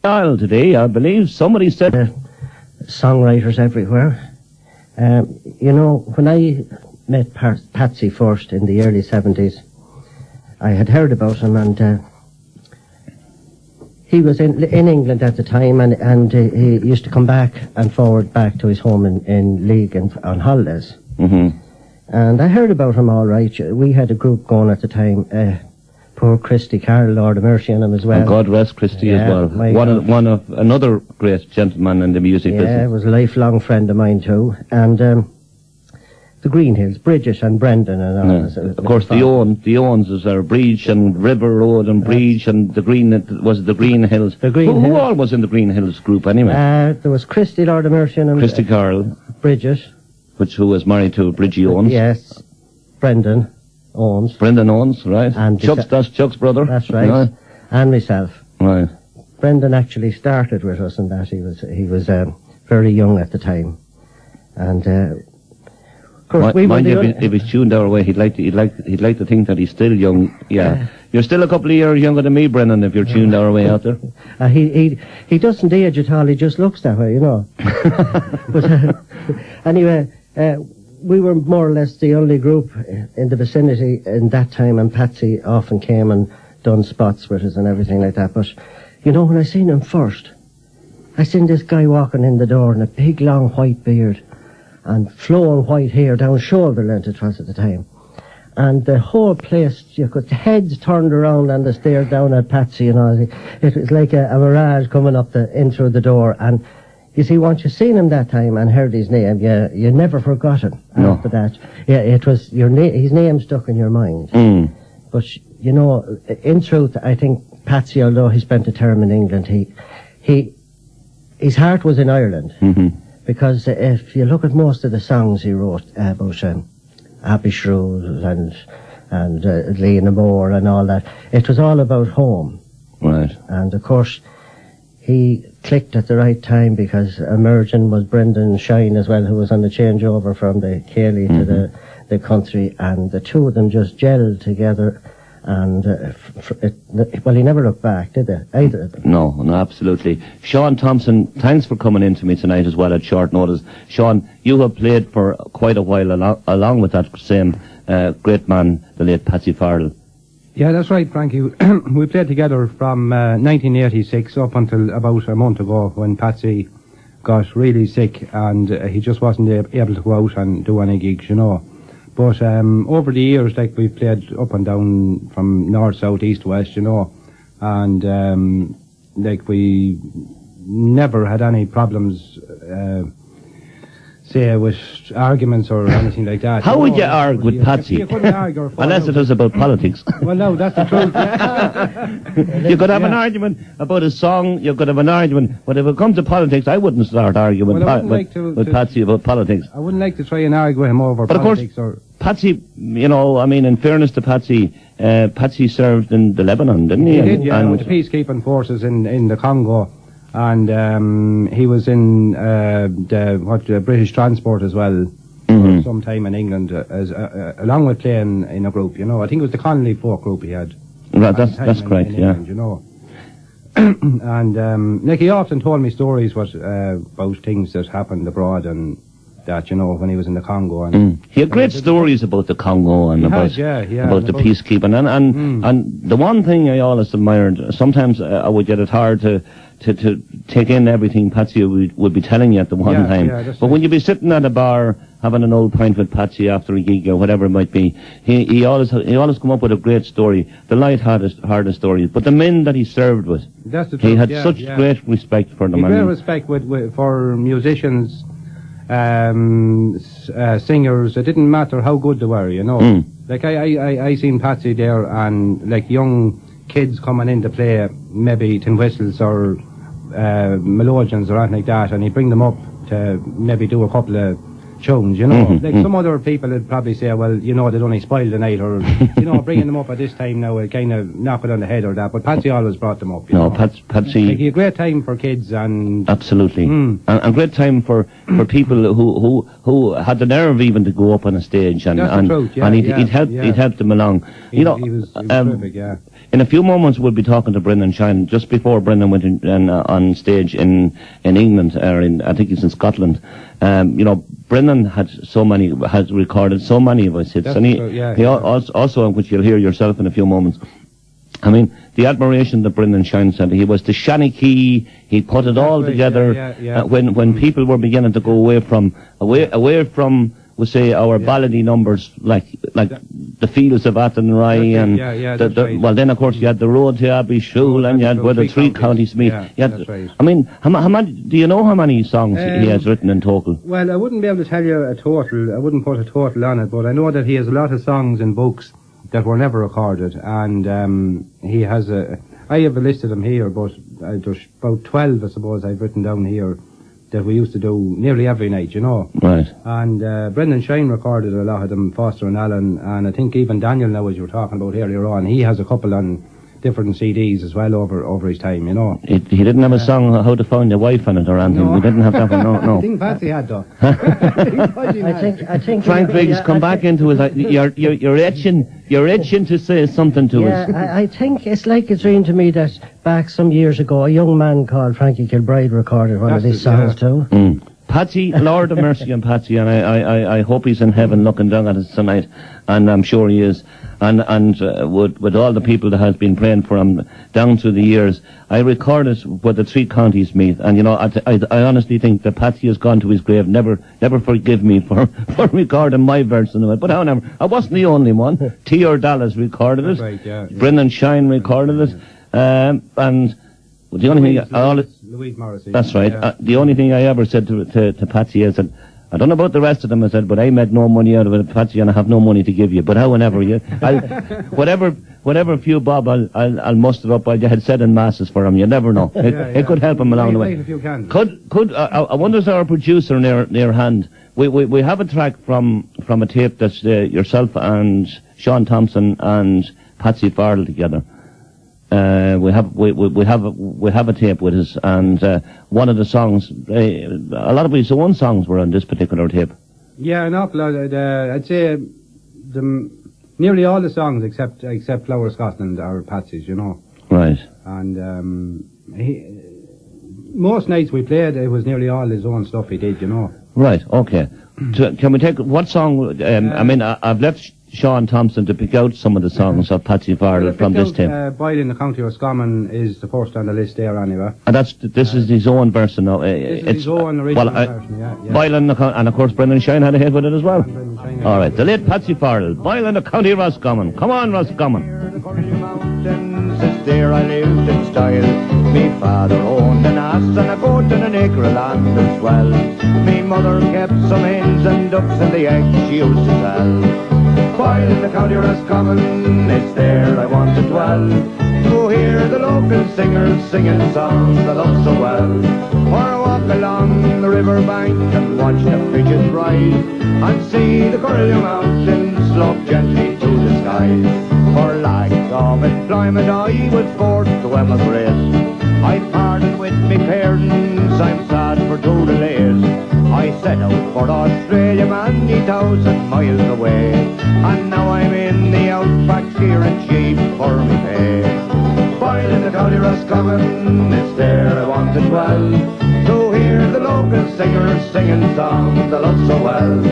Style today, I believe. Somebody said... songwriters everywhere. You know, when I met Patsy first in the early 70s, I had heard about him, and he was in England at the time, and he used to come back and forward back to his home in League on holidays. Mm-hmm. And I heard about him all right. We had a group going at the time. Poor Christy Carroll, Lord of mercy on him as well. And God rest Christy as well. One of another great gentleman in the music business. Yeah, was a lifelong friend of mine too. And the Green Hills, Bridget and Brendan and all. Yeah. Of course, the Owens is there, Bridge and River Road and Bridge and the Green Hills. The Green Hills. Who all was in the Green Hills group anyway? There was Christy, Lord of mercy on him. Christy Carroll. Bridget. Who was married to Bridgie Owens. Yes. Brendan Owens. Brendan Owens, right. And that's Chuck's brother. That's right. Yeah. And myself. Right. Brendan actually started with us in that. He was very young at the time. And of course if he's tuned our way, he'd like to think that he's still young. Yeah. You're still a couple of years younger than me, Brendan, if you're tuned our way out there. He doesn't age at all, he just looks that way, you know. But anyway, we were more or less the only group in the vicinity in that time, and Patsy often came and done spots with us and everything like that. But, you know, when I seen him first, I seen this guy walking in the door in a big long white beard and flowing white hair down shoulder length it was at the time. And the whole place, you could, heads turned around and they stared down at Patsy and all. It was like a mirage coming up in through the door. And you see, once you seen him that time and heard his name, you never forgot him after that. Yeah, it was his name stuck in your mind. Mm. But, you know, in truth, I think Patsy, although he spent a term in England, his heart was in Ireland. Mm-hmm. Because if you look at most of the songs he wrote about Happy Shrews and Lena Moore and all that, it was all about home. Right. And of course, he clicked at the right time because emerging was Brendan Shine as well, who was on the changeover from the Cayley to the country, and the two of them just gelled together. And well, he never looked back, did they? Either of them. No, absolutely. Sean Thompson, thanks for coming in to me tonight as well at short notice. Sean, you have played for quite a while along with that same great man, the late Patsy Farrell. Yeah, that's right, Frankie. We played together from 1986 up until about a month ago when Patsy got really sick and he just wasn't able to go out and do any gigs, you know. But over the years, like, we played up and down from north, south, east, west, you know, and like, we never had any problems, say, with arguments or anything like that. How would you argue with Patsy? You couldn't argue or unless it was about politics. Well, no, that's the truth. You could have an argument about a song, you could have an argument, but if it comes to politics, I wouldn't start arguing with Patsy about politics. I wouldn't like to try and argue with him over politics. But of course, Patsy, you know, I mean, in fairness to Patsy, Patsy served in the Lebanon, didn't he? He did, yeah, with the peacekeeping forces in the Congo. And he was in the British Transport as well for some time in England, along with playing in a group, you know. I think it was the Connolly folk group he had. Right, that's correct, in England, you know. And like, he often told me stories about things that happened abroad and that, you know, when he was in the Congo. And he had great stories about the Congo and about the peacekeeping. And the one thing I always admired, sometimes I would get it hard to take in everything Patsy would be telling you at the one time. But when you'd be sitting at a bar having an old pint with Patsy after a gig or whatever it might be, he always come up with a great story, the light-hearted stories. But the men that he served with, that's the truth, he had such great respect for them. Great respect for musicians, singers. It didn't matter how good they were, you know. Like, I seen Patsy there, and like young kids coming in to play maybe tin whistles or melodeons or anything like that, and he'd bring them up to maybe do a couple of tunes, you know. Like, some other people would probably say, well, you know, they'd only spoil the night, or, you know, bringing them up at this time now, it kind of knock it on the head or that. But Patsy always brought them up, you know. Patsy... Like, he had a great time for kids and... Absolutely. And great time for people who had the nerve even to go up on a stage, and That's the truth, he'd help them along. He was terrific, yeah. In a few moments, we'll be talking to Brendan Shine. Just before Brendan went on stage in England, or I think he's in Scotland. Brendan has recorded so many of his hits, and he also, which you'll hear yourself in a few moments. I mean, the admiration that Brendan Shine said, he was the Shanny Key, he put it all together. When people were beginning to go away from, we'll say, our ballady numbers, like the Fields of Athenry, and well, then of course you had the Road to Abbeyshule, and you had where the three counties meet. Right. I mean, how many? Do you know how many songs he has written in total? Well, I wouldn't be able to tell you a total. I wouldn't put a total on it, but I know that he has a lot of songs in books that were never recorded, and he has I have a list of them here, but there's about 12, I suppose, I've written down here that we used to do nearly every night, Right. And Brendan Shine recorded a lot of them, Foster and Allen, and I think even Daniel, now, as you were talking about earlier on, he has a couple on different CDs as well over his time, He didn't have a song, How to Find Your Wife, on it or anything. No. We didn't have that one, no. I think Patsy had, though. I think Frank Briggs, come back into it. You're itching to say something to us. Yeah, I think it's like a dream to me that back some years ago, a young man called Frankie Kilbride recorded one of these songs too. Mm. Patsy, Lord of mercy on Patsy, and I hope he's in heaven looking down at us tonight, and I'm sure he is. And with all the people that has been praying for him down through the years, I recorded where the three counties meet, and I honestly think that Patsy has gone to his grave, never forgive me for recording my version of it. But however, I wasn't the only one. T.R. Dallas recorded it. Right, yeah. Brendan Shine recorded it, and the only thing Louise Morrissey. That's right. Yeah. The only thing I ever said to Patsy is that, I don't know about the rest of them, I said, but I made no money out of it, Patsy, and I have no money to give you. But however, whatever few bob I'll muster up, I had said in masses for him. You never know. It could help him along the way. If you can. I wonder if our producer near hand. We have a track from a tape that's yourself and Sean Thompson and Patsy Farrell together. We have a tape with us, and one of the songs, a lot of his own songs were on this particular tape. Yeah, an awful lot. I'd say nearly all the songs except Flower Scotland are Patsy's, Right. And most nights we played, it was nearly all his own stuff he did, Right. Okay. Can we take what song? I've left Sean Thompson to pick out some of the songs of Patsy Farrell from this tape. Boyle in the County Roscommon is the first on the list there, anyway. And this is his own version now. It's his own original version, yeah. Boyle and of course Brendan Shine had a hit with it as well. All right, the late Patsy Farrell, Boyle in the County Roscommon. Come on, Roscommon. There I lived in style. Me father owned an ass and a goat and an acre of land as well. Me mother kept some hens and ducks and the eggs she used to sell. While in the County Roscommon, it's there I want to dwell, to hear the local singers singing songs I love so well. Or walk along the river bank and watch the bridges rise, and see the Curlew Mountains slope gently to the skies. For lack of employment I was forced to emigrate. I parted with me parents, I'm sad for two delays. I set out for Australia many 1,000 miles away, and now I'm in the outback shearing sheep for me pay. While in the County Roscommon, it's there I want to dwell, to hear the local singers singing songs I love so well.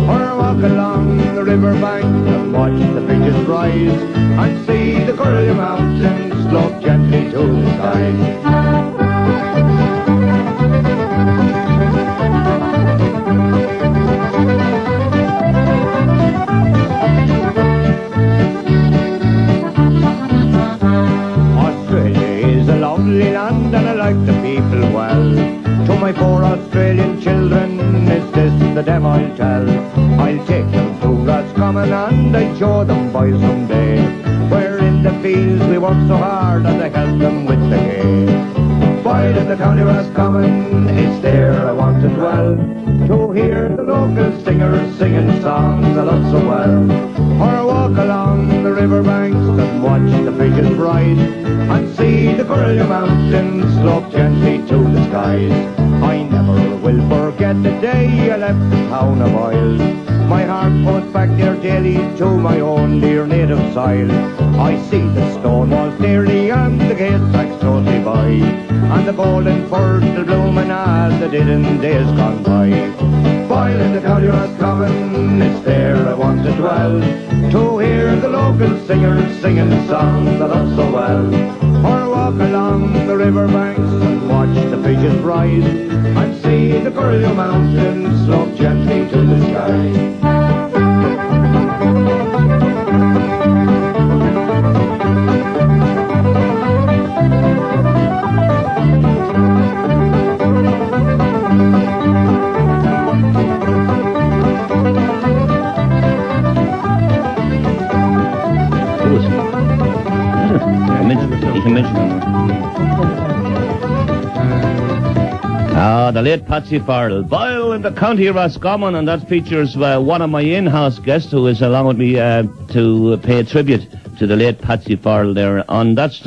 Or walk along the river bank and watch the bridges rise, and see the Curlew Mountains slope gently to the skies. Land and I like the people well. To my 4 Australian children, is this the dem I'll tell? I'll take them to Roscommon and I'll show them boys someday, where in the fields we work so hard and I help them with the hay. While in the County Roscommon, it's there I want to dwell, to hear the local singers singing songs I love so well. Or walk along the river banks and watch the bridges rise, and see the Curlew Mountains slope gently to the skies. I never will forget the day I left the town of Oil, My heart goes back there daily to my own dear native soil. I see the stone walls clearly and the gate tracks closely by, and the golden firs still blooming as they did in days gone by. While in the county Roscommon, it's there I want to dwell, to hear the local singers singing songs I love so well, or walk along the river banks and watch the fishes rise, and see the Curlew Mountains slope gently to the sky. The late Patsy Farrell, Boyle in the county of Roscommon, and that features one of my in-house guests who is along with me to pay tribute to the late Patsy Farrell there. And that's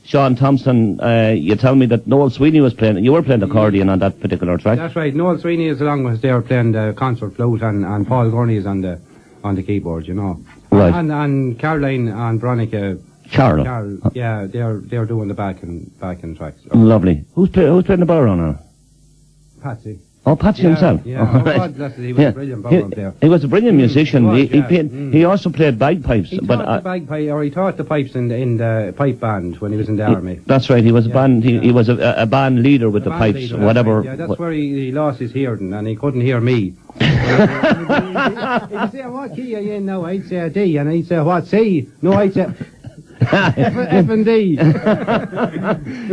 Sean Thompson. You tell me that Noel Sweeney was playing, you were playing the accordion on that particular track? That's right, Noel Sweeney is along with us there playing the concert flute, and Paul Gurney is on the keyboard, you know. Right. And Caroline and Veronica. Carol. Yeah, they're doing the backing tracks. Lovely. Who's playing the baritone? Patsy. Oh, Patsy himself. Yeah, God bless it, he was a brilliant baritone player. He was a brilliant musician. He also played bagpipes. He taught the pipes in the pipe band when he was in the army. That's right. He was a band. He was a band leader with the pipes, leader, whatever. Right. Yeah, that's where he lost his hearing, and he couldn't hear me. He'd say, "What key are you in now?" I'd say a D, and he'd say, "What C?" No, I'd say F and D.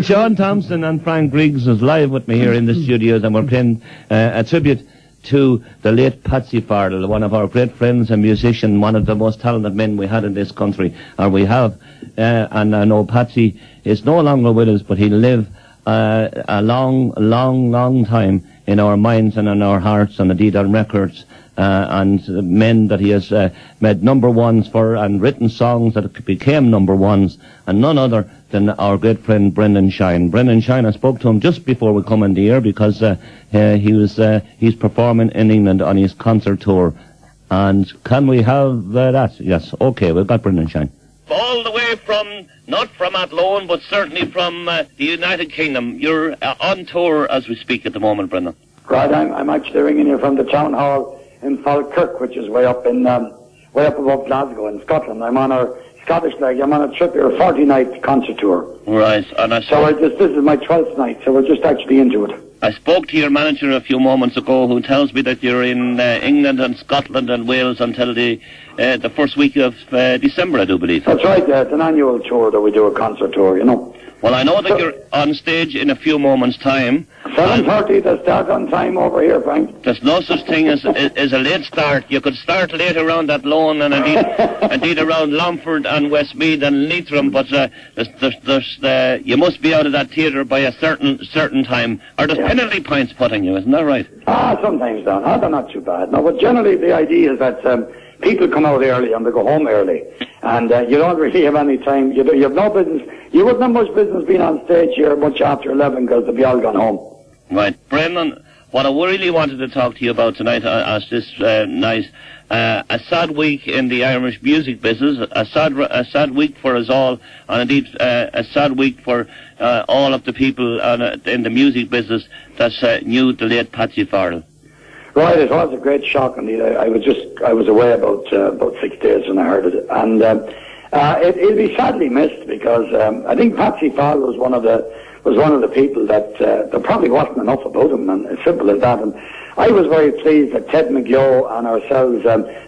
Sean Thompson and Frank Griggs is live with me here in the studios, and we're playing a tribute to the late Patsy Farrell, one of our great friends and musician, one of the most talented men we had in this country, or we have. And I know Patsy is no longer with us, but he'll live a long time in our minds and in our hearts, and indeed on records. And men that he has made number ones for, and written songs that became number ones, and none other than our great friend Brendan Shine. Brendan Shine, I spoke to him just before we come in the air, because he's performing in England on his concert tour. And can we have that? Yes, okay, we've got Brendan Shine. All the way from, not from Athlone, but certainly from the United Kingdom. You're on tour as we speak at the moment, Brendan. Right, I'm actually ringing you from the town hall in Falkirk, which is way up above Glasgow in Scotland. I'm on a Scottish leg. I'm on a trip here, a 40-night concert tour. Right, and this is my 12th night, so we're just actually into it. I spoke to your manager a few moments ago, who tells me that you're in England and Scotland and Wales until the first week of December, I do believe. That's right, it's an annual tour that we do, a concert tour, you know. Well, I know that you're on stage in a few moments' time. 7:30 to start on time over here, Frank. There's no such thing as a late start. You could start late around Athlone and indeed around Longford and Westmeath and Leitrim, but you must be out of that theatre by a certain time. Or there's penalty points putting you, isn't that right? Sometimes, Don. They're not too bad. No, but generally the idea is that people come out early and they go home early, and you don't really have any time. You have no business. You wouldn't have much business being on stage here much after 11, because they'll be all gone home. Right, Brendan. What I really wanted to talk to you about tonight, as this night, a sad week in the Irish music business, a sad week for us all, and indeed a sad week for all of the people in the music business that knew the late Patsy Farrell. Right, it was a great shock indeed. I was away about 6 days when I heard it, and it'll be sadly missed, because I think Patsy Farrell was one of the people that there probably wasn't enough about him, and as simple as that. And I was very pleased that Ted McGlow and ourselves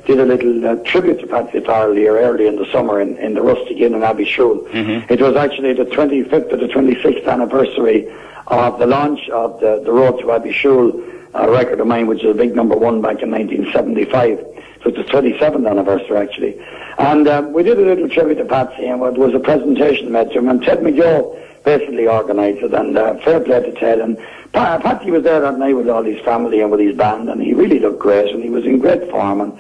did a little tribute to Patsy Farrell here early in the summer in the Rustic Inn in Abbeyshule. Mm-hmm. It was actually the 25th or the 26th anniversary of the launch of the Road to Abbeyshule, a record of mine, which is a big number one back in 1975. So it's the 27th anniversary, actually. And we did a little tribute to Patsy, and it was a presentation made to him, and Ted McGlow basically organised it, and fair play to Ted. And Patsy was there that night with all his family and with his band, and he really looked great, and he was in great form, and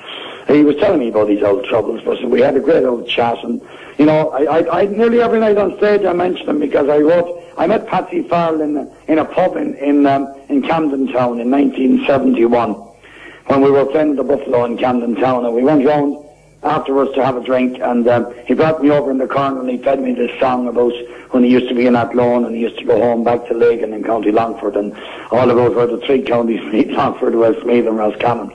he was telling me about his old troubles, but we had a great old chat. And you know, I nearly every night on stage I mentioned him, because I met Patsy Farrell in a pub in Camden Town in 1971. when we were playing the Buffalo in Camden Town, and we went round afterwards to have a drink, and he brought me over in the corner and he fed me this song about when he used to be in Athlone and he used to go home back to Lagan in County Longford, and all about where the three counties meet, Longford, Westmeath and Roscommon.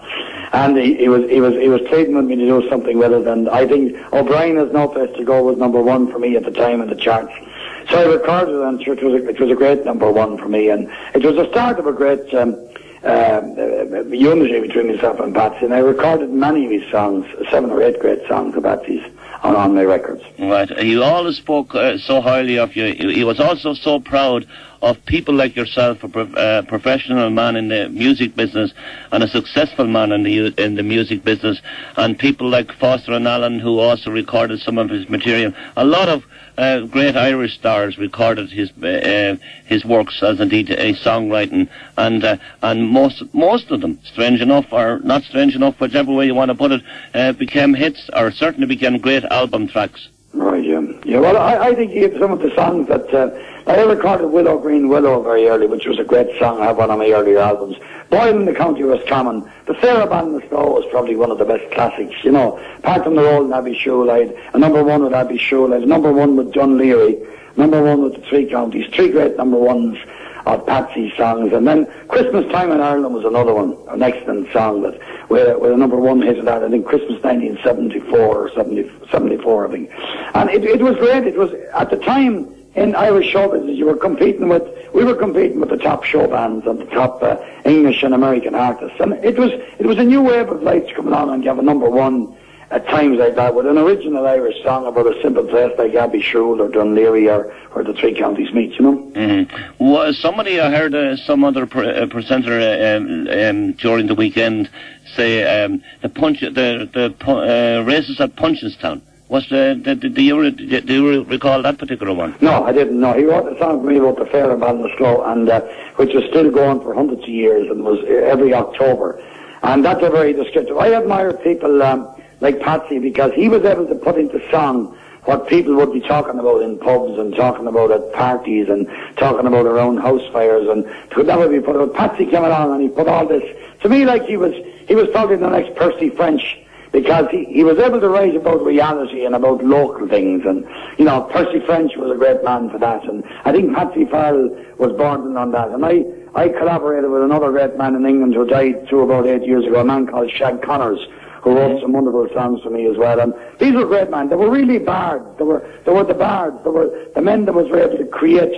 And he was pleading with me to do something with it, and I think O'Brien Has No Place to Go was number one for me at the time in the charts. So I recorded it, and it was a great number one for me, and it was the start of a great unity between myself and Patsy, and I recorded many of his songs, 7 or 8 great songs of Patsy's on my records. Right. He always spoke so highly of you. He was also so proud of people like yourself, a professional man in the music business and a successful man in the music business, and people like Foster and Allen, who also recorded some of his material. A lot of great Irish stars recorded his works, as indeed his songwriting, and most of them, strange enough or not strange enough, whichever way you want to put it, became hits, or certainly became great album tracks. Right, yeah. Yeah, well, I think he had some of the songs that I recorded Willow Green Willow very early, which was a great song. I have one of my earlier albums. Boyle in the County of Roscommon. The Sarah Band in the Snow was probably one of the best classics, you know. Apart from the Roll and Abbey Shule, I had a number one with Abbey Shule, I had a number one with John Leary, number one with the Three Counties, 3 great number ones of Patsy's songs. And then Christmas Time in Ireland was another one, an excellent song that with a number one hit of that, I think Christmas 1974 or 74, I think. And it was great. It was, at the time, in Irish show business, we were competing with the top show bands and the top English and American artists. And it was a new wave of lights coming on, and you have a number one at times like that, with an original Irish song about a simple place like Abbey Shule or Dunleary or where the Three Counties meet, you know. Mm-hmm. Well, somebody, I heard some other presenter during the weekend say the races at Punchestown. Do you recall that particular one? No, I didn't. No, he wrote a song for me about the Fair and Ballinasloe, and which was still going for hundreds of years and was every October. And that's a very descriptive. I admire people like Patsy, because he was able to put into song what people would be talking about in pubs and talking about at parties and talking about around house fires, and that would be put out. Patsy came along and he put all this, to me, like he was probably the next Percy French, because he was able to write about reality and about local things, and you know, Percy French was a great man for that, and I think Patsy Farrell was born on that. And I collaborated with another great man in England who died about 8 years ago, a man called Shag Connors, who wrote some wonderful songs for me as well. And these were great men. They were really bards. They were the bards. They were the men that was able to create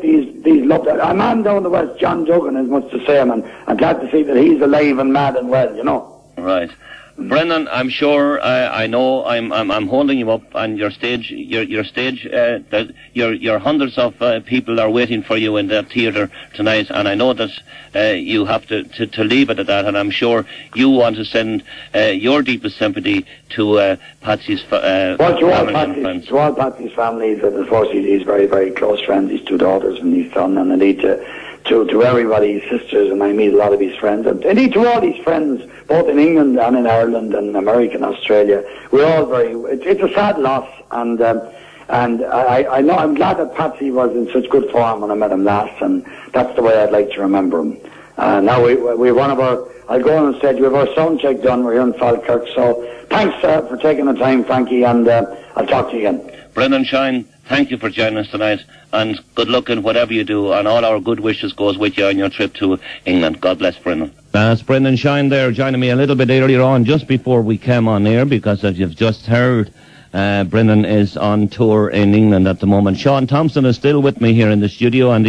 these love. A man down the west, John Duggan, is much the same, and I'm glad to see that he's alive and mad and well, you know. Right. Brendan, I'm sure, I know, I'm holding you up, and your stage, that your hundreds of people are waiting for you in that theatre tonight, and I know that you have to leave it at that, and I'm sure you want to send your deepest sympathy to Patsy's family. To all Patsy's families, and of course he's very, very close friends, his 2 daughters and his son, and indeed to everybody, his sisters, and I meet a lot of his friends, and indeed to all his friends, both in England and in Ireland and America and Australia. We're all it's a sad loss, and I know, I'm glad that Patsy was in such good form when I met him last, and that's the way I'd like to remember him. Now we're I'll go on stage, we have our sound check done, we're here in Falkirk, so thanks for taking the time, Frankie, and I'll talk to you again. Brendan Shine, thank you for joining us tonight, and good luck in whatever you do, and all our good wishes goes with you on your trip to England. God bless, Brendan. That's Brendan Shine there, joining me a little bit earlier on, just before we came on air, because as you've just heard, Brendan is on tour in England at the moment. Sean Thompson is still with me here in the studio, and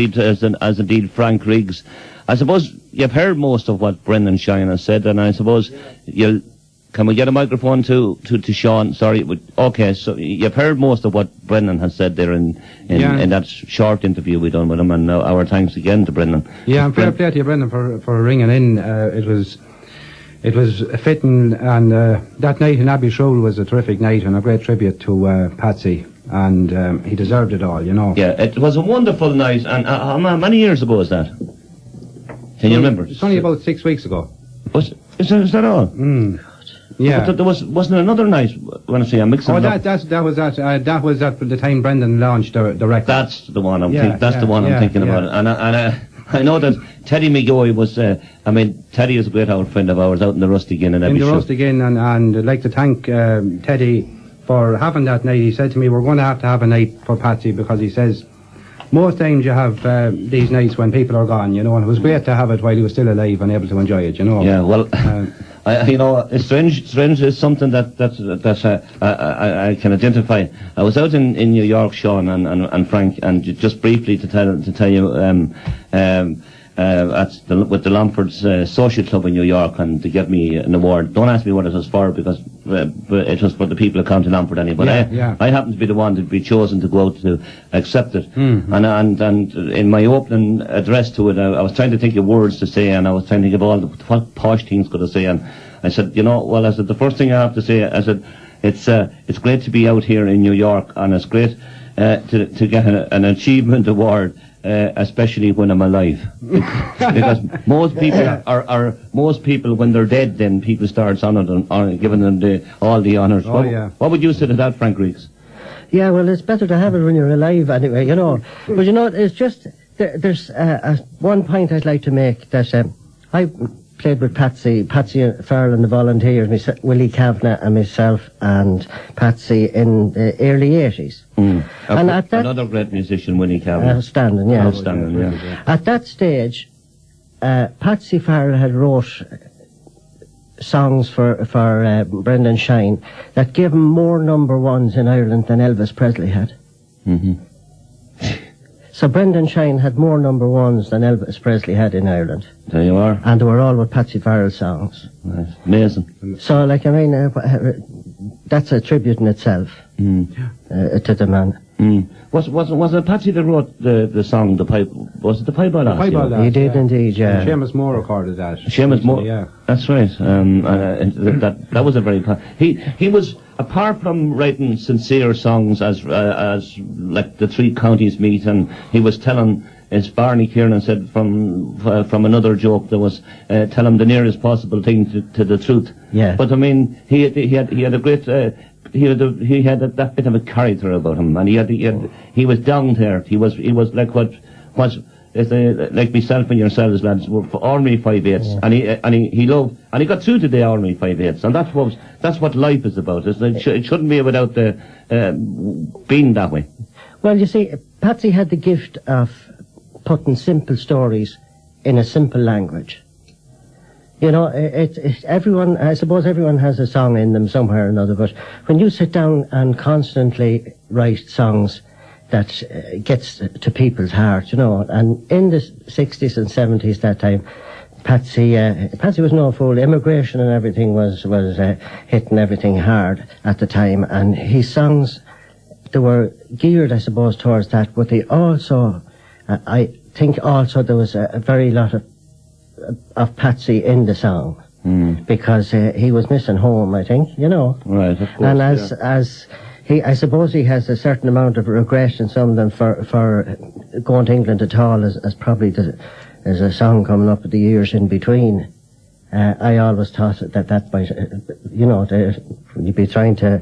as indeed Frank Riggs. I suppose you've heard most of what Brendan Shine has said, and I suppose can we get a microphone to Sean? Sorry. Okay, so you've heard most of what Brendan has said there in that short interview we done with him, and our thanks again to Brendan. Yeah, and fair play to you, Brendan, for ringing in. It was fitting, and that night in Abbey Shule was a terrific night and a great tribute to Patsy, and he deserved it all, you know. Yeah, it was a wonderful night, and how many years ago was that? Can you remember? It's only about 6 weeks ago. Is that all? Yeah. But there wasn't another night when I say I'm mixing it up. That was at the time Brendan launched the record. That's the one I'm thinking about. And I know that Teddy McGoey was, Teddy is a great old friend of ours out in the Rusty Inn and every in the Rusty Inn, and I'd like to thank Teddy for having that night. He said to me, we're going to have a night for Patsy, because he says, most times you have these nights when people are gone, and it was great to have it while he was still alive and able to enjoy it, Yeah, well, it's strange is something that I can identify. I was out in New York, Sean and Frank, and just briefly to tell you, with the Lomford's Social Club in New York, and to get me an award. Don't ask me what it was for, because it was for the people of County Lomford anyway. But I happened to be the one to be chosen to go out to accept it. And in my opening address to it, I was trying to think of words to say, and I was trying to think of all what posh things could I say. And I said, I said, the first thing I have to say, I said, it's great to be out here in New York, and it's great to get an achievement award. Especially when I'm alive, because most people when they're dead, then people start honoring them, giving them all the honours. What would you say to that, Frank Reeks? Yeah, well, it's better to have it when you're alive, anyway. But it's just there's one point I'd like to make, that I played with Patsy Farrell and the Volunteers, Willie Kavanagh and myself and Patsy in the early 80s. And another great musician, Willie Kavanagh. Outstanding, yeah. At that stage, Patsy Farrell had wrote songs for Brendan Shine that gave him more number ones in Ireland than Elvis Presley had. So Brendan Shine had more number ones than Elvis Presley had in Ireland. There you are. And they were all with Patsy Farrell songs. Nice. Amazing. So, that's a tribute in itself to the man. Was it Patsy that wrote the song, The Pipe? Was it The Pipe Lass? The Pipe Lass, he did indeed, yeah. Seamus Moore recorded that. Seamus Moore, yeah. That's right. That was a very... He was, apart from writing sincere songs as like the Three Counties Meet, and he was telling, as Barney Kieran said from another joke, there was tell him the nearest possible thing to the truth. Yeah. But I mean, he had a great... he had that bit of a character about him, and he was down to earth. He was like like myself and yourselves, lads, were for Army 5/8, and he loved, and he got through to the Army 5/8, and that's what life is about. It shouldn't be without the being that way. Well, you see, Patsy had the gift of putting simple stories in a simple language. Everyone, I suppose everyone has a song in them somewhere or another, but when you sit down and constantly write songs that gets to people's heart, and in the 60s and 70s that time, Patsy was no fool. Immigration and everything was hitting everything hard at the time, and his songs, they were geared, I suppose, towards that, but they also, I think also there was a very lot of Patsy in the song, because he was missing home, I think, Right, of course. And as I suppose he has a certain amount of regret in some of them for going to England at all, as probably there's a song coming up at the years in between. I always thought that might, you'd be trying to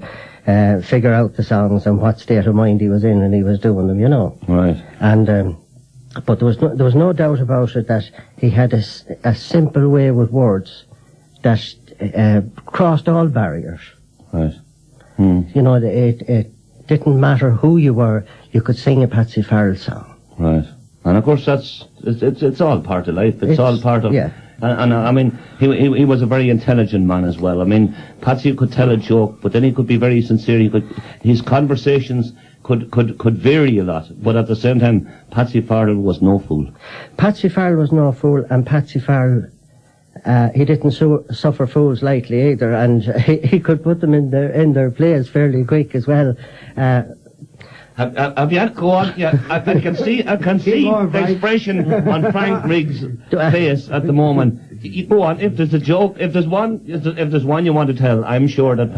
figure out the songs and what state of mind he was in when he was doing them, Right. And but there was no doubt about it that he had a simple way with words that crossed all barriers. Right. It didn't matter who you were, you could sing a Patsy Farrell song. Right. And of course it's all part of life. It's all part of... Yeah. And I mean, he was a very intelligent man as well. I mean, Patsy could tell a joke, but then he could be very sincere. His conversations could vary a lot, but at the same time, Patsy Farrell was no fool. Patsy Farrell was no fool, and Patsy Farrell, he didn't suffer fools lightly either, and he could put them in their place fairly quick as well. Have you go on? Yeah, I can see the expression on Frank Riggs' face at the moment. You go on. If there's a joke, if there's one you want to tell, I'm sure that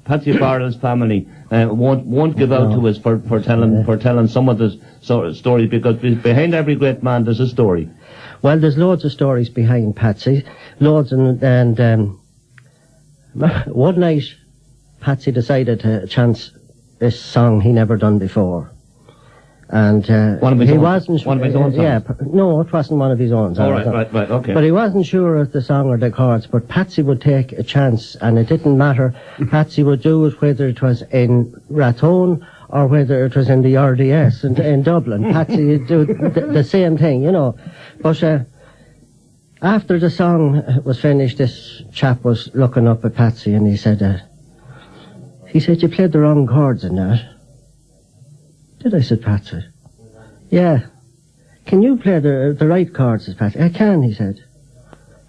Patsy Farrell's family won't give out to us for telling some of the stories, because behind every great man there's a story. Well, there's loads of stories behind Patsy, loads, and one night Patsy decided to chance this song he never done before, And he wasn't sure. One of his own songs? Yeah, no, it wasn't one of his own songs. Oh, right, okay. But he wasn't sure of the song or the chords, but Patsy would take a chance, and it didn't matter. Patsy would do it whether it was in Rathone or whether it was in the RDS in Dublin. Patsy would do the same thing, you know. But after the song was finished, this chap was looking up at Patsy, and he said, you played the wrong chords in that. Did I, said Patsy. Yeah. Can you play the right chords, said Patsy. I can, he said.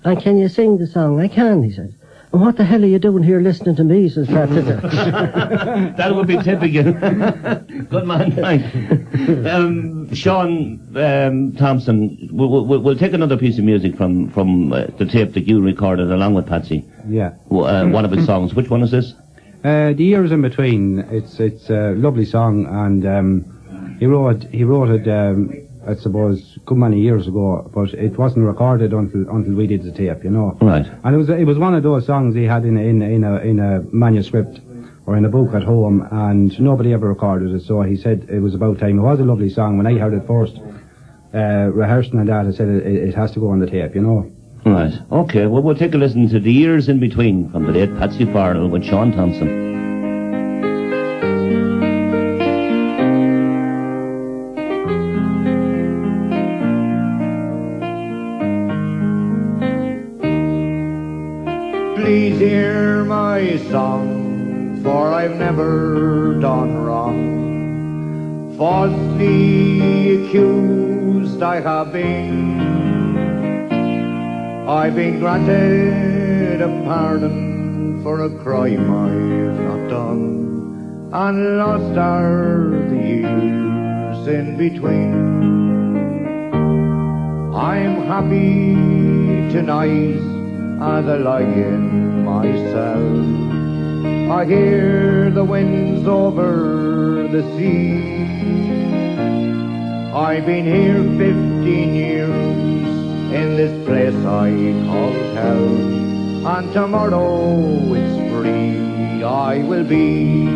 And can you sing the song? I can, he said. And what the hell are you doing here listening to me, says Patsy. That would be typical. Good man, thanks. Sean Thompson, we'll take another piece of music from the tape that you recorded along with Patsy. Yeah. One of his songs. Which one is this? The Years in Between. It's a lovely song, and he wrote it, I suppose, a good many years ago, but it wasn't recorded until we did the tape, you know. Right. And it was one of those songs he had in a manuscript or in a book at home, and nobody ever recorded it. So he said it was about time. It was a lovely song. When I heard it first, rehearsing and that, I said it has to go on the tape, you know. Right. Okay, well, we'll take a listen to The Years in Between from the late Patsy Farrell with Sean Thompson. Please hear my song, for I've never done wrong. Falsely accused I have been. I've been granted a pardon for a crime I've not done, and lost are the years in between. I'm happy tonight as I lie in my cell. I hear the winds over the sea. I've been here 15 years in this place I call hell, and tomorrow it's free I will be.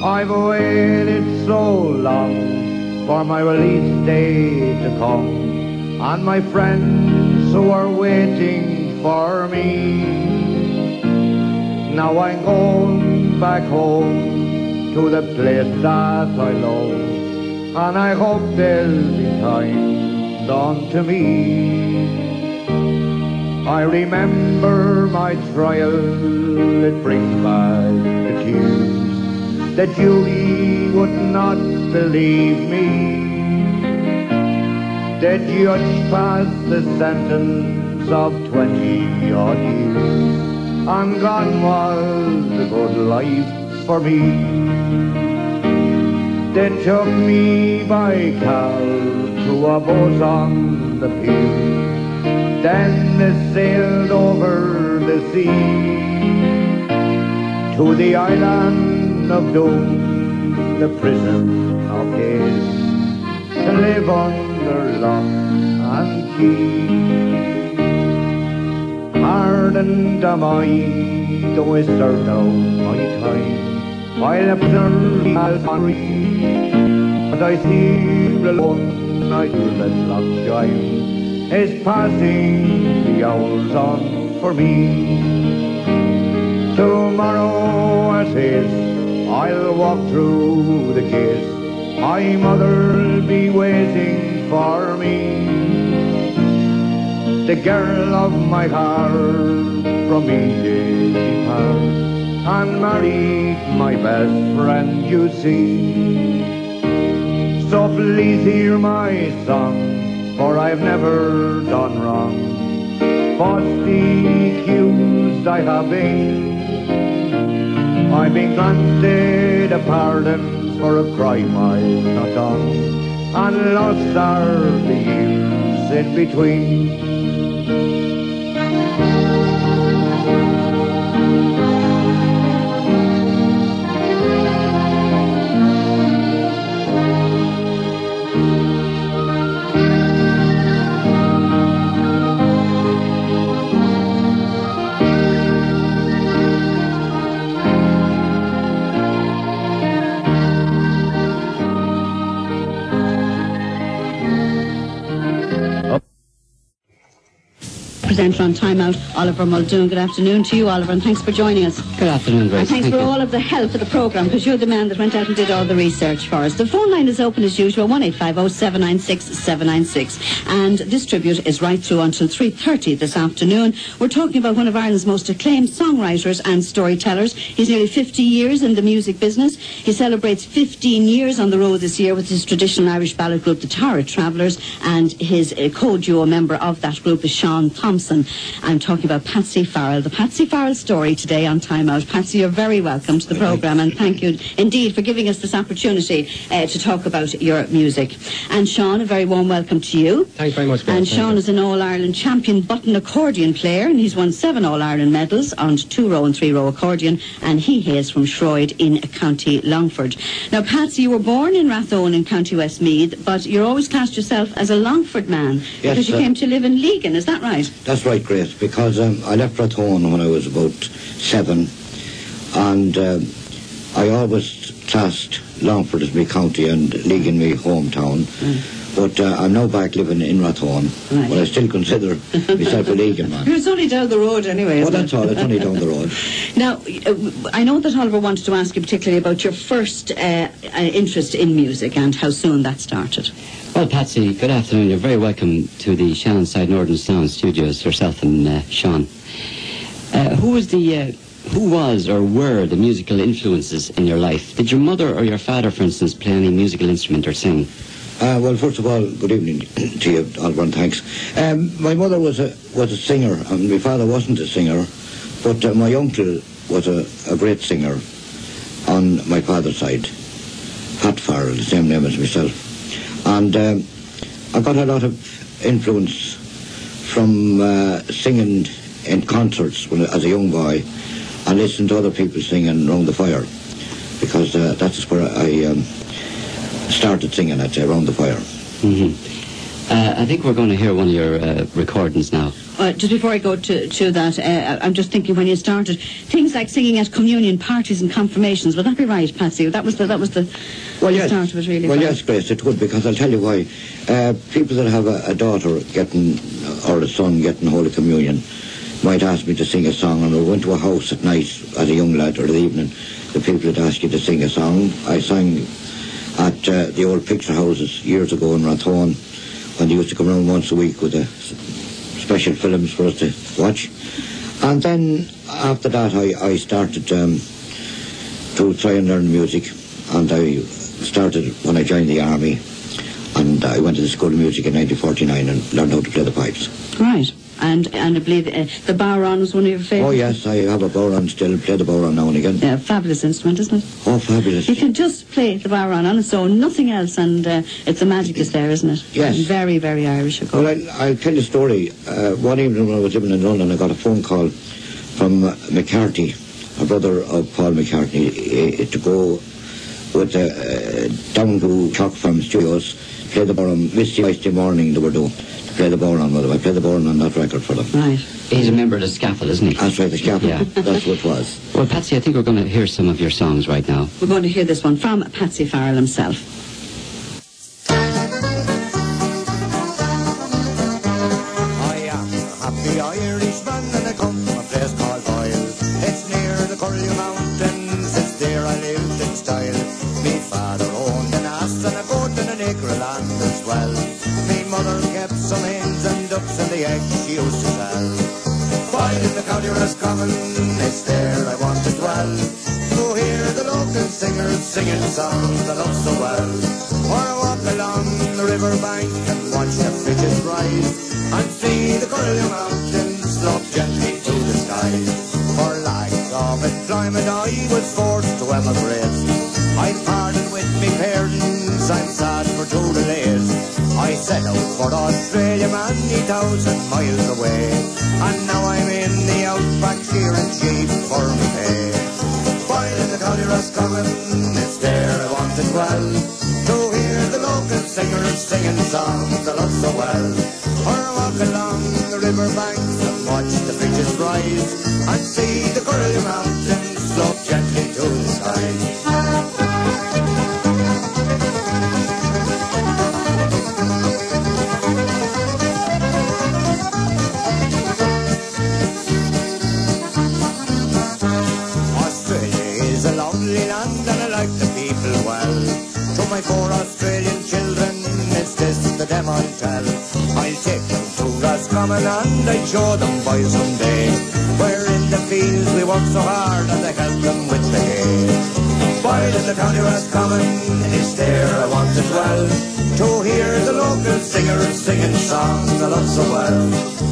I've waited so long for my release day to come, and my friends who are waiting for me. Now I'm going back home to the place that I love, and I hope there'll be time done to me. I remember my trial, it brings back the tears. The jury would not believe me. The judge passed the sentence of 20-odd years, and gone was the good life for me. They took me by car to a boat on the pier. Then they sailed over the sea to the island of Doom, the prison of his, to live under lock and key. Ardent am I, though I served out my time, while a prisoner has free, and I see alone I do let clock shine, is passing the hours on for me. Tomorrow as is, I'll walk through the gates, my mother'll be waiting for me. The girl of my heart from me did depart, and married my best friend, you see. So please hear my song, for I've never done wrong. Falsely accused I have been. I've been granted a pardon for a crime I've not done, and lost are the years in between. presenter on Time Out, Oliver Muldoon. Good afternoon to you, Oliver, and thanks for joining us. Good afternoon, Grace. And thanks for all of the help for the programme, because you're the man that went out and did all the research for us. The phone line is open as usual, 1-850-796-796, and this tribute is right through until 3:30 this afternoon. We're talking about one of Ireland's most acclaimed songwriters and storytellers. He's nearly 50 years in the music business. He celebrates 15 years on the road this year with his traditional Irish ballad group, the Tara Travellers, and his co-duo member of that group is Sean Thompson. I'm talking about Patsy Farrell. The Patsy Farrell story today on Time Out. Patsy, you're very welcome to the programme, and thank you indeed for giving us this opportunity to talk about your music. And Sean, a very warm welcome to you. Thanks very much, Grace. And Sean is an All-Ireland champion button accordion player, and he's won 7 All-Ireland medals on 2-row and 3-row accordion, and he hails from Shroyd in County Longford. Now, Patsy, you were born in Rathone in County Westmeath, but you're always classed yourself as a Longford man, because you came to live in Legan, is that right? That's right, Grace, because I left Rathone when I was about 7, and I always classed Longford as my county and Legan my hometown. But I'm now back living in Rathone, but I still consider myself a Legan man. It's only down the road anyway, isn't it? That's all, it's only down the road. Now, I know that Oliver wanted to ask you particularly about your first interest in music and how soon that started. Well, Patsy, good afternoon. You're very welcome to the Shannonside Northern Sound Studios, yourself and Sean. Who was or were the musical influences in your life? Did your mother or your father, for instance, play any musical instrument or sing? Well, first of all, good evening to you, Oliver, and thanks. My mother was a singer, and my father wasn't a singer, but my uncle was a great singer on my father's side, Pat Farrell, the same name as myself. And I got a lot of influence from singing in concerts as a young boy, and listening to other people singing around the fire, because that's where I started singing at around the fire. I think we're going to hear one of your recordings now. Just before I go to that, I'm just thinking when you started, things like singing at communion parties and confirmations, would that be right, Patsy? That was the start of it, really. Well, yes, Grace, it would, because I'll tell you why. People that have a daughter getting, or a son getting Holy Communion, might ask me to sing a song, and I went to a house at night as a young lad, or the evening, the people would ask you to sing a song. I sang at the old picture houses years ago in Rathone, when they used to come around once a week with the special films for us to watch. And then after that I started to try and learn music, and I started when I joined the army, and I went to the School of Music in 1949 and learned how to play the pipes. Right. And I believe the bowron was one of your favourites? Oh, yes, I have a bowron still, play the bowron now and again. Yeah, fabulous instrument, isn't it? Oh, fabulous. You can just play the bowron on its own, nothing else, and it's the magic is there, isn't it? Yes. And very, very Irish, of course. Well, I'll tell you a story. One evening when I was living in London, I got a phone call from McCarthy, a brother of Paul McCartney, to go with down to Chalk Farm Studios, play the bowron. Wednesday morning they were doing. Play the bowron with them. I played the bowron on that record for them. Right. He's a member of the Scaffold, isn't he? That's right, the Scaffold. Yeah. That's what it was. Well, Patsy, I think we're going to hear some of your songs right now. We're going to hear this one from Patsy Farrell himself. I am a happy Irishman, and I come from a place called Boyle. It's near the Curlew Mountains, it's there I lived in style. Me father owned an ass and a goat and an acre of land as well. Me mother kept some hens and ducks and the eggs she used to sell. While in the county Roscommon, it's there I want to dwell, to hear the local singers singing songs I love so well. Or walk along the river bank and watch the fishes rise, and see the Curlew Mountains slope gently to the sky. For lack of employment I was forced to emigrate. I parted with me parents, I'm sad for two delays. I set out for Australia many 1,000 miles away, and now I'm in the outback shearing sheep for me pay. While in the county Roscommon, it's there I want to dwell, to hear the local singers singing songs I love so well. Or walk along the river banks and watch the fishes rise, and see the Curlew Mountains slope gently to the sky. to them I'll tell. I'll take them to Roscommon and I'll show them boys someday, where in the fields we work so hard and I help them with the hay. While in the county Roscommon, it's there I want to dwell, to hear the local singers singing songs I love so well.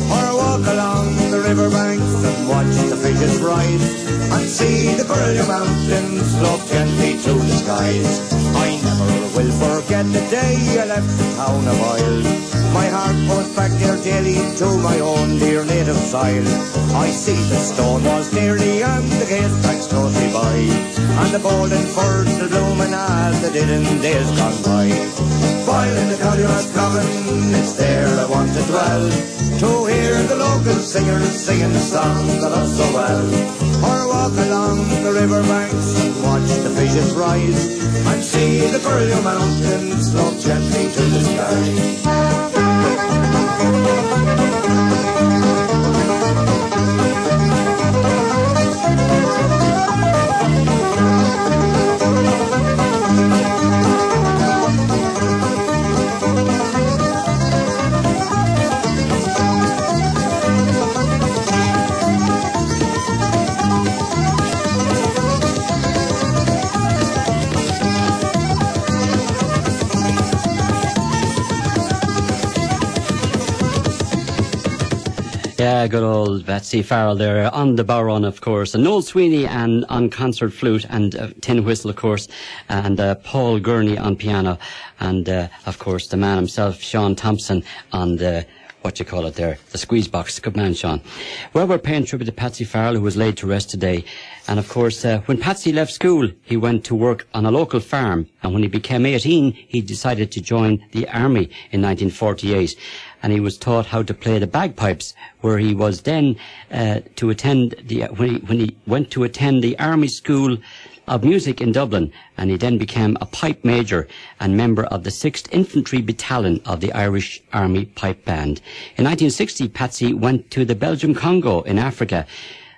Or walk along the river banks and watch the fishes rise, and see the Curlew Mountains slope gently to the skies. I never will forget the day I left the town of Isle. My heart goes back there daily to my own dear native soil. I see the stone walls nearly and the gate tracks closely by, and the golden firs still blooming as they did in days gone by. While in the county Roscommon, it's there I want to dwell, to hear the local singers singing the songs I love so well. Or walk along the river banks and watch the fishes rise, and see the Curlew Mountains slope gently to the sky. Yeah, good old Patsy Farrell there on the bodhrán, of course, and Noel Sweeney and on concert flute and tin whistle, of course, and Paul Gurney on piano, and of course the man himself, Sean Thompson, on the the squeeze box. Good man, Sean. Well, we're paying tribute to Patsy Farrell, who was laid to rest today. And of course, when Patsy left school, he went to work on a local farm. And when he became 18, he decided to join the army in 1948. And he was taught how to play the bagpipes, where he was then to attend when he went to attend the Army School of Music in Dublin, and he then became a pipe major and member of the 6th Infantry Battalion of the Irish Army Pipe Band. In 1960, Patsy went to the Belgium Congo in Africa,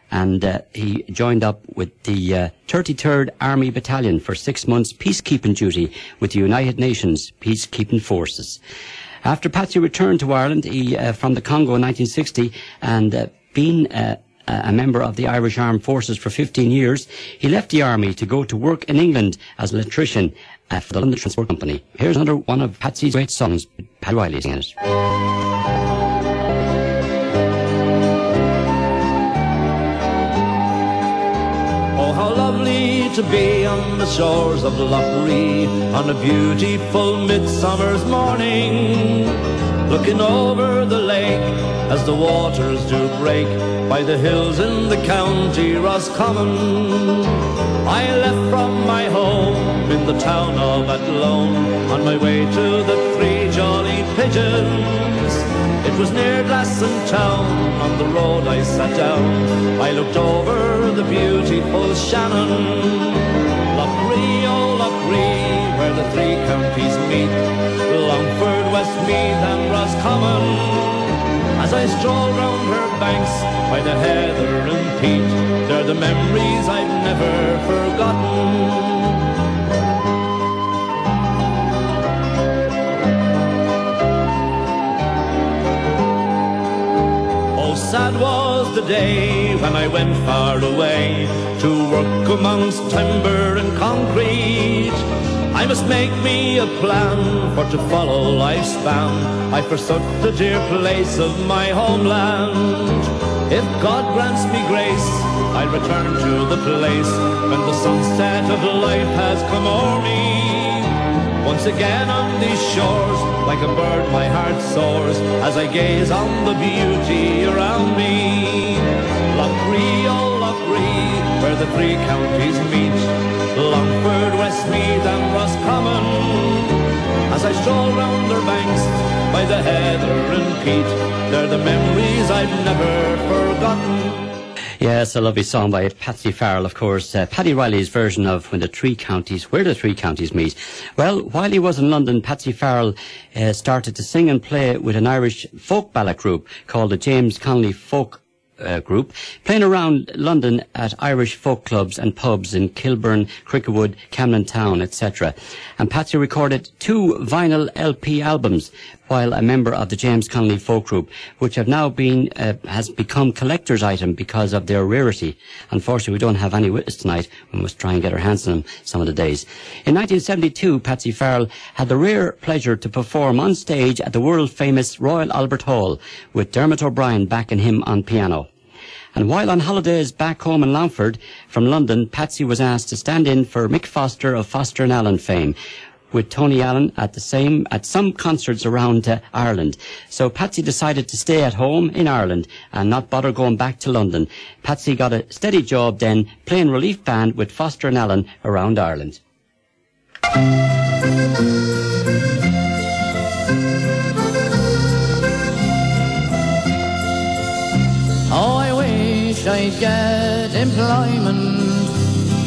and he joined up with the 33rd Army Battalion for 6 months peacekeeping duty with the United Nations peacekeeping forces. After Patsy returned to Ireland from the Congo in 1960 and being a member of the Irish Armed Forces for 15 years, he left the army to go to work in England as an electrician for the London Transport Company. Here's another one of Patsy's great songs, Paddy Riley singing it. Oh, how lovely to be on the shores of Lough Ree on a beautiful midsummer's morning, looking over the lake as the waters do break by the hills in the county Roscommon. I left from my home in the town of Athlone on my way to the Three Jolly Pigeons. It was near Glasson town, on the road I sat down. I looked over the beautiful Shannon. Lough Ree, oh Lough Ree, where the three counties meet, Longford, Westmeath and Roscommon. As I stroll round her banks by the heather and peat, they're the memories I've never forgotten. Sad was the day when I went far away to work amongst timber and concrete. I must make me a plan for to follow life's span. I forsook the dear place of my homeland. If God grants me grace, I'll return to the place when the sunset of life has come o'er me. Once again on these shores, like a bird my heart soars as I gaze on the beauty around me. Lough Ree, oh Lough Ree, where the three counties meet, Longford, Westmeath and Roscommon. As I stroll round their banks by the heather and peat, they're the memories I've never forgotten. Yes, a lovely song by Patsy Farrell, of course. Paddy Riley's version of Where the Three Counties Meet. Well, while he was in London, Patsy Farrell started to sing and play with an Irish folk ballad group called the James Connolly Folk group, playing around London at Irish folk clubs and pubs in Kilburn, Cricklewood, Camden Town, etc. And Patsy recorded 2 vinyl LP albums while a member of the James Connolly folk group, which have now been has become collector's item because of their rarity. Unfortunately, we don't have any with us tonight. We must try and get our hands on them some of the days. In 1972, Patsy Farrell had the rare pleasure to perform on stage at the world-famous Royal Albert Hall with Dermot O'Brien backing him on piano. And while on holidays back home in Longford from London, Patsy was asked to stand in for Mick Foster of Foster and Allen fame, with Tony Allen at some concerts around Ireland. So Patsy decided to stay at home in Ireland and not bother going back to London. Patsy got a steady job then, playing relief band with Foster and Allen around Ireland. Oh, I wish I'd get employment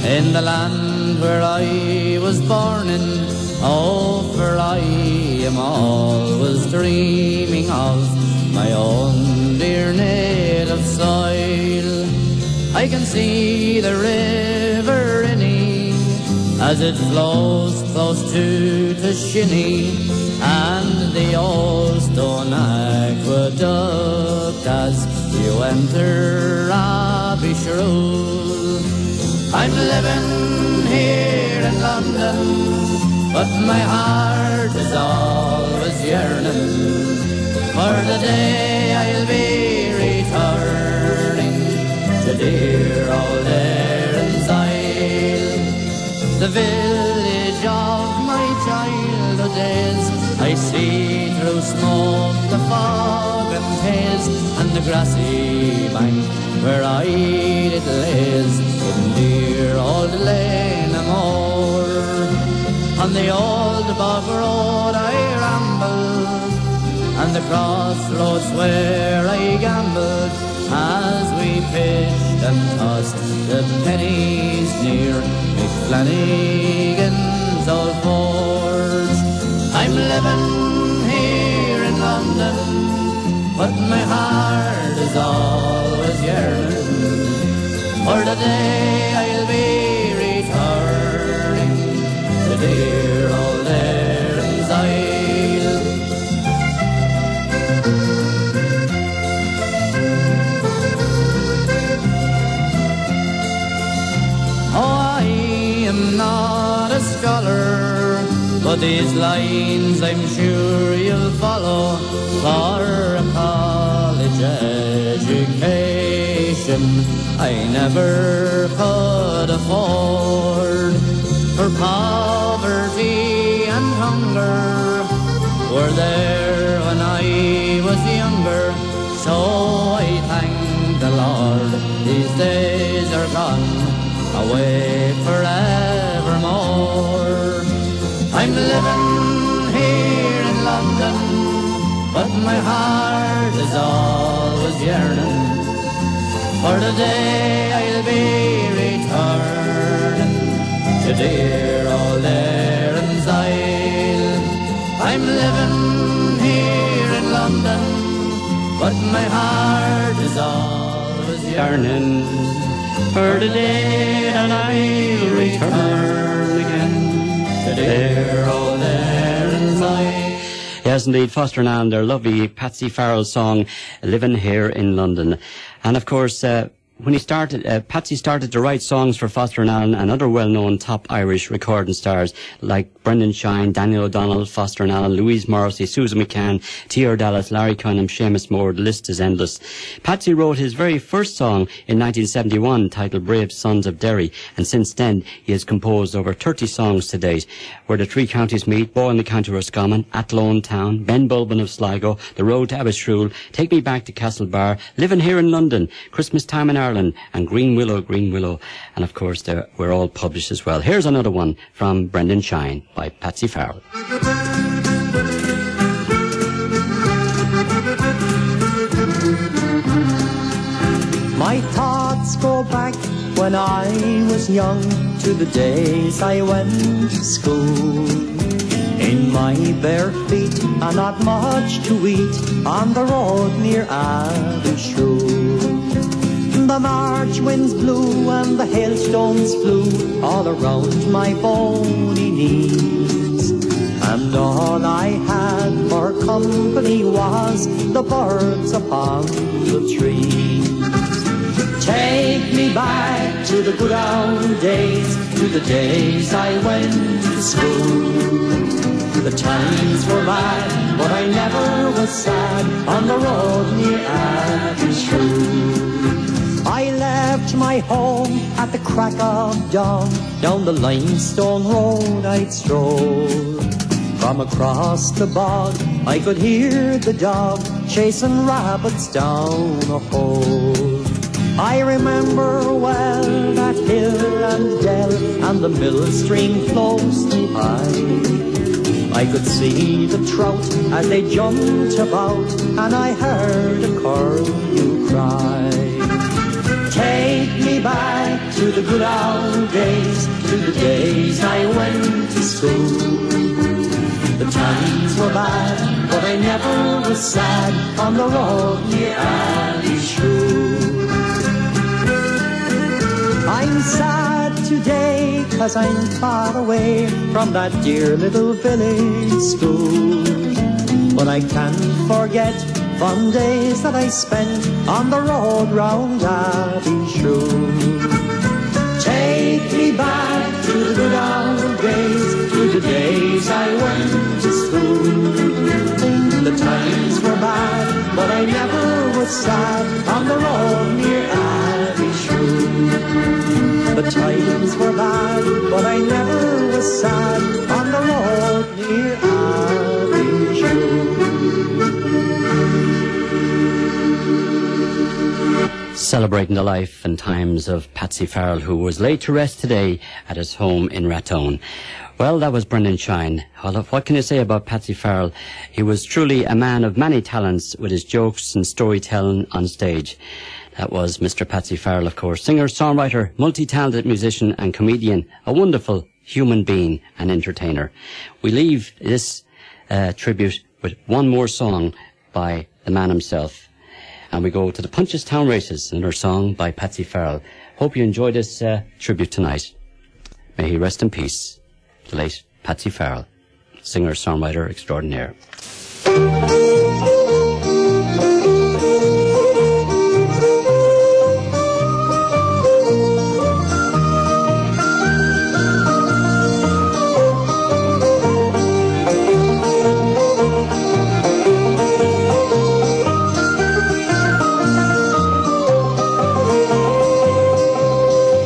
in the land where I was born in. Oh, for I am always dreaming of my own dear native soil. I can see the river Inny as it flows close to Shinny, and the old stone aqueduct as you enter Abbeyshrew. I'm living here in London, but my heart is always yearning for the day I'll be returning to dear old Erin's Isle. The village of my childhood days I see through smoke, the fog and haze, and the grassy bank where I did laze in dear old Lanamore. On the old bog road I rambled, and the crossroads where I gambled, as we pitched and tossed the pennies near McFlanagan's old forge. I'm living here in London, but my heart is always yearning for the day I'll be returning to dear old Erin's Isle. Oh, I am not a scholar, but these lines I'm sure you'll follow. For a college education I never could afford, for poverty and hunger were there when I was younger. So I thank the Lord these days are gone away forevermore. I'm living here in London, but my heart is always yearning for the day I'll be returning to dear old Erin's Isle. I'm living here in London, but my heart is always yearning for the day that I'll return again to dear old Erin's Isle. Yes, indeed, Foster and Allen, their lovely Patsy Farrell song, Living Here in London. And of course, when he started, Patsy started to write songs for Foster and Allen and other well-known top Irish recording stars like Brendan Shine, Daniel O'Donnell, Foster and Allen, Louise Morrissey, Susan McCann, T.R. Dallas, Larry Cunningham, Seamus Moore. The list is endless. Patsy wrote his very first song in 1971 titled Brave Sons of Derry, and since then he has composed over 30 songs to date. Where the three counties meet, Boyle in the County Roscommon, Athlone Town, Ben Bulbin of Sligo, The Road to Abbeyshrew, Take Me Back to Castlebar, Living Here in London, Christmas Time in Ireland, and Green Willow, Green Willow. And of course, we're all published as well. Here's another one from Brendan Shine by Patsy Farrell. My thoughts go back when I was young to the days I went to school. In my bare feet and not much to eat on the road near Abbeyshrew. The March winds blew and the hailstones flew all around my bony knees. And all I had for company was the birds upon the trees. Take me back to the good old days, to the days I went to school. The times were bad, but I never was sad on the road near Abbeyshrew. I left my home at the crack of dawn, down the limestone road I'd stroll. From across the bog I could hear the dog chasing rabbits down a hole. I remember well that hill and dell and the mill stream close to high. I could see the trout as they jumped about, and I heard a curlew cry. Take me back to the good old days, to the days I went to school. The times were bad, but I never was sad on the road near Abbeyshrew. I'm sad today, 'cause I'm far away from that dear little village school. But I can't forget fun days that I spent on the road round Abbeyshrew. Take me back to the good old days, to the days I went to school. The times were bad, but I never was sad on the road near Abbeyshrew. The times were bad, but I never was sad on the road near Abbeyshrew. Celebrating the life and times of Patsy Farrell, who was laid to rest today at his home in Rathone. Well, that was Brendan Shine. Well, what can you say about Patsy Farrell? He was truly a man of many talents with his jokes and storytelling on stage. That was Mr. Patsy Farrell, of course. Singer, songwriter, multi-talented musician and comedian. A wonderful human being and entertainer. We leave this tribute with one more song by the man himself. And we go to the Punchestown Races, another song by Patsy Farrell. Hope you enjoy this tribute tonight. May he rest in peace. The late Patsy Farrell, singer, songwriter extraordinaire.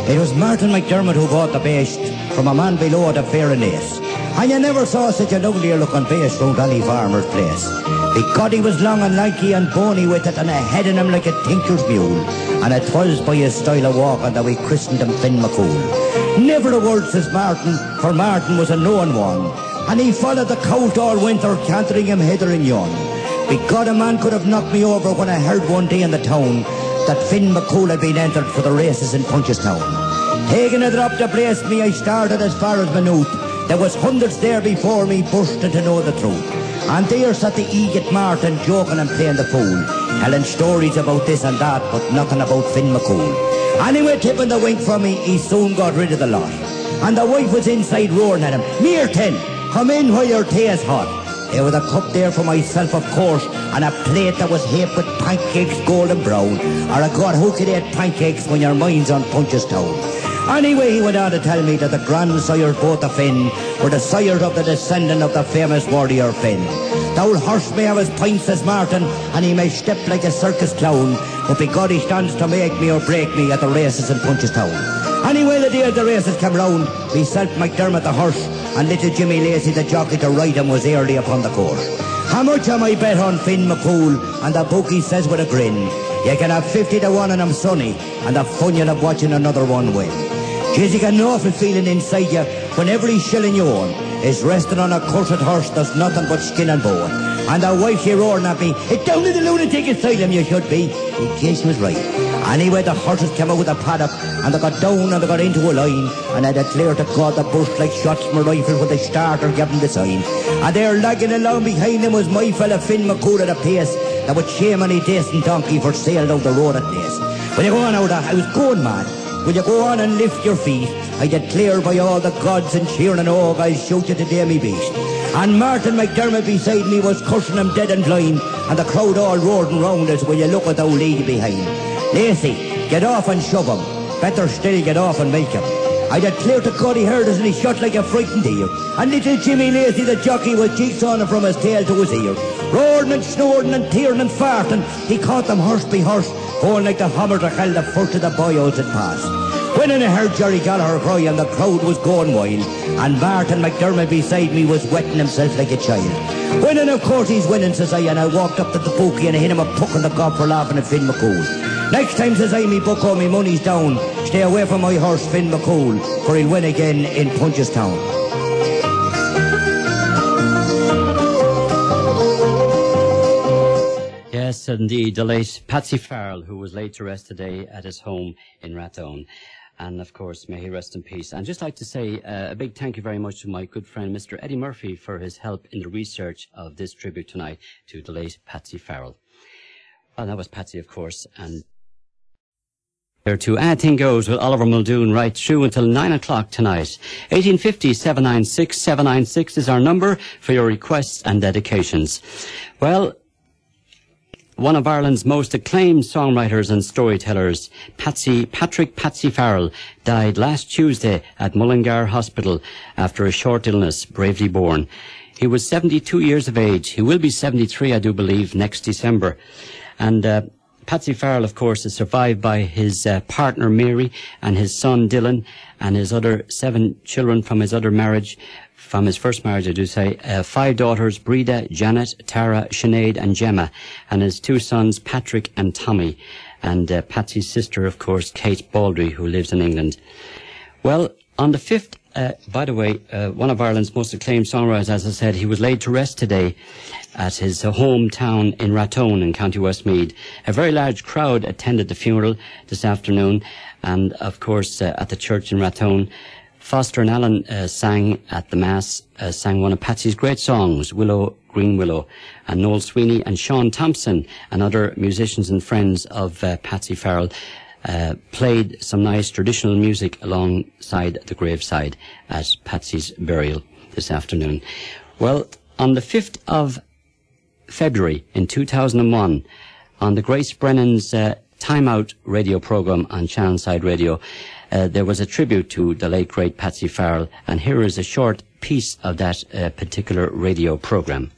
It was Martin McDermott who bought the beast from a man below the Fairness. And you never saw such an uglier looking beast round any farmer's place. Because he was long and lanky and bony with it, and a head in him like a tincture's mule. And it was by his style of walking that we christened him Finn McCool. Never a word, says Martin, for Martin was a known one. And he followed the colt all winter, cantering him hither and yon. Because a man could have knocked me over when I heard one day in the town that Finn McCool had been entered for the races in Punchestown. Taking a drop to place me, I started as far as Maynooth. There was hundreds there before me bursting to know the truth. And there sat the egot Martin joking and playing the fool, telling stories about this and that, but nothing about Finn McCool. Anyway, tipping the wink from me, he soon got rid of the lot. And the wife was inside roaring at him, "Meartin, come in while your tea is hot." There was a cup there for myself, of course, and a plate that was heaped with pancakes golden brown. Or, God, who could eat pancakes when your mind's on Punchestown? Anyway, he went on to tell me that the grandsires both of Finn were the sires of the descendant of the famous warrior Finn. The old horse may have his pints, says Martin, and he may step like a circus clown, but because he stands to make me or break me at the races in Punchestown. Anyway, the day the races came round, myself, McDermott the horse, and little Jimmy Lacey the jockey to ride him was early upon the course. How much am I bet on Finn McCool? And the bookie says with a grin, you can have 50 to 1 on him, sonny, and the fun you'll have watching another one win. Geez, you get an awful feeling inside you when every shilling you own is resting on a cursed horse that's nothing but skin and bone. And the wife she roaring at me, "It's down to the lunatic asylum you should be," in case she was right. Anyway, the horses came out of the paddock, and they got down and they got into a line, and I declare to God they burst like shots from a rifle when the starter gave them the sign. And there lagging along behind them was my fella Finn McCool at a pace that would shame any decent donkey for sale down the road at this. Will you go on out of, I was going mad. Will you go on and lift your feet? I declare by all the gods and cheering and og, I'll shoot you to day me beast. And Martin McDermott beside me was cursing him dead and blind, and the crowd all roaring round us, will you look at the old lady behind. Lacey, get off and shove him. Better still, get off and milk him. I declare to God he heard us and he shot like a frightened deer. And little Jimmy Lacey, the jockey, was jigsawing from his tail to his ear. Roaring and snoring and tearing and farting, he caught them horse by horse, going like the hammer to hell the first of the boyos had passed. When I heard Jerry Gallagher cry and the crowd was going wild, and Martin McDermott beside me was wetting himself like a child. Winning, of course he's winning, says I, and I walked up to the bookie and I hit him a puck on the gob for laughing at Finn McCool. Next time, says I, me bucko, me money's down. Stay away from my horse, Finn McCool, for he'll win again in Punchestown. Yes, indeed, the late Patsy Farrell, who was laid to rest today at his home in Rathdown. And, of course, may he rest in peace. And just like to say a big thank you very much to my good friend, Mr. Eddie Murphy, for his help in the research of this tribute tonight to the late Patsy Farrell. Well, that was Patsy, of course, and there to Anything Goes with Oliver Muldoon right through until 9 o'clock tonight. 1850-796-796 is our number for your requests and dedications. Well, one of Ireland's most acclaimed songwriters and storytellers, Patrick Patsy Farrell, died last Tuesday at Mullingar Hospital after a short illness, bravely borne. He was 72 years of age. He will be 73, I do believe, next December. And Patsy Farrell, of course, is survived by his partner Mary and his son Dylan and his other 7 children from his other marriage. From his first marriage, I do say, 5 daughters, Breda, Janet, Tara, Sinead and Gemma, and his 2 sons, Patrick and Tommy, and Patsy's sister, of course, Kate Baldry, who lives in England. Well, on the 5th, by the way, one of Ireland's most acclaimed songwriters, as I said, he was laid to rest today at his hometown in Rathdown in County Westmeath. A very large crowd attended the funeral this afternoon, and of course, at the church in Rathdown, Foster and Allen sang at the Mass, sang one of Patsy's great songs, Willow, Green Willow, and Noel Sweeney and Sean Thompson and other musicians and friends of Patsy Farrell played some nice traditional music alongside the graveside at Patsy's burial this afternoon. Well, on the 5th of February in 2001, on the Grace Brennan's Time Out radio program on Channelside Radio, there was a tribute to the late great Patsy Farrell, and here is a short piece of that particular radio program.